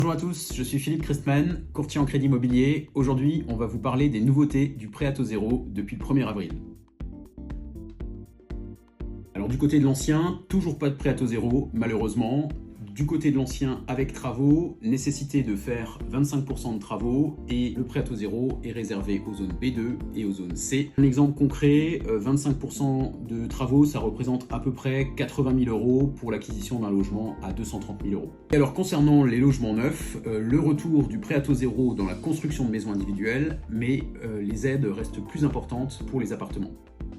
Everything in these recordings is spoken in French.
Bonjour à tous, je suis Philippe Christman, courtier en crédit immobilier. Aujourd'hui, on va vous parler des nouveautés du prêt à taux zéro depuis le 1er avril. Alors du côté de l'ancien, toujours pas de prêt à taux zéro, malheureusement. Du côté de l'ancien, avec travaux, nécessité de faire 25% de travaux et le prêt à taux zéro est réservé aux zones B2 et aux zones C. Un exemple concret, 25% de travaux, ça représente à peu près 80 000 € pour l'acquisition d'un logement à 230 000 €. Et alors concernant les logements neufs, le retour du prêt à taux zéro dans la construction de maisons individuelles, mais les aides restent plus importantes pour les appartements.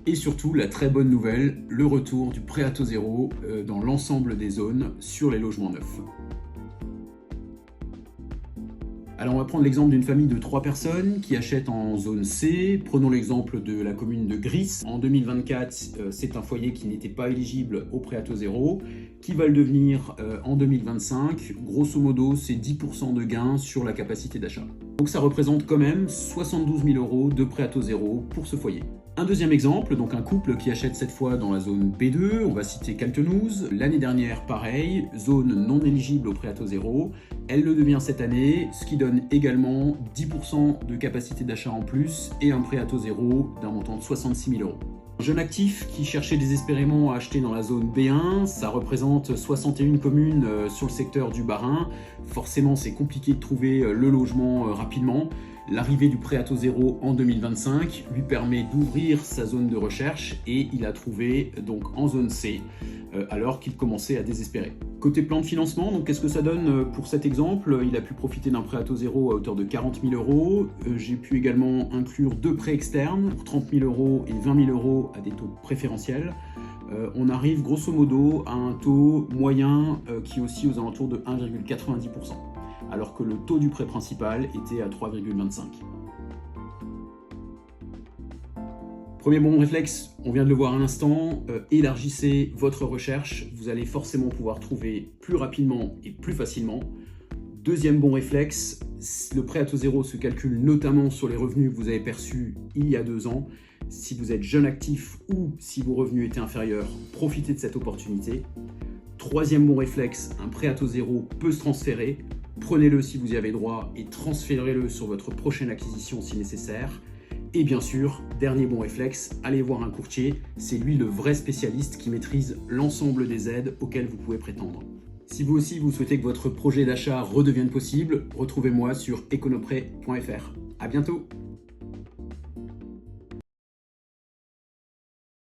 Et surtout, la très bonne nouvelle, le retour du prêt à taux zéro dans l'ensemble des zones sur les logements neufs. Alors on va prendre l'exemple d'une famille de 3 personnes qui achètent en zone C. Prenons l'exemple de la commune de Gris. En 2024, c'est un foyer qui n'était pas éligible au prêt à taux zéro, qui va le devenir en 2025. Grosso modo, c'est 10% de gain sur la capacité d'achat. Donc ça représente quand même 72 000 € de prêt à taux zéro pour ce foyer. Un deuxième exemple, donc un couple qui achète cette fois dans la zone B2, on va citer Caltenouse. L'année dernière, pareil, zone non éligible au prêt à taux zéro. Elle le devient cette année, ce qui donne également 10% de capacité d'achat en plus et un prêt à taux zéro d'un montant de 66 000 €. Un jeune actif qui cherchait désespérément à acheter dans la zone B1, ça représente 61 communes sur le secteur du Bas-Rhin. Forcément, c'est compliqué de trouver le logement rapidement. L'arrivée du prêt à taux zéro en 2025 lui permet d'ouvrir sa zone de recherche et il a trouvé donc en zone C alors qu'il commençait à désespérer. Côté plan de financement, donc qu'est-ce que ça donne pour cet exemple? Il a pu profiter d'un prêt à taux zéro à hauteur de 40 000 €. J'ai pu également inclure 2 prêts externes pour 30 000 € et 20 000 € à des taux préférentiels. On arrive grosso modo à un taux moyen qui oscille aux alentours de 1,90%. alors que le taux du prêt principal était à 3,25. Premier bon réflexe, on vient de le voir à l'instant, élargissez votre recherche, vous allez forcément pouvoir trouver plus rapidement et plus facilement. Deuxième bon réflexe, le prêt à taux zéro se calcule notamment sur les revenus que vous avez perçus il y a 2 ans. Si vous êtes jeune actif ou si vos revenus étaient inférieurs, profitez de cette opportunité. Troisième bon réflexe, un prêt à taux zéro peut se transférer. Prenez-le si vous y avez droit et transférez-le sur votre prochaine acquisition si nécessaire. Et bien sûr, dernier bon réflexe, allez voir un courtier, c'est lui le vrai spécialiste qui maîtrise l'ensemble des aides auxquelles vous pouvez prétendre. Si vous aussi vous souhaitez que votre projet d'achat redevienne possible, retrouvez-moi sur econoprêt.fr. À bientôt!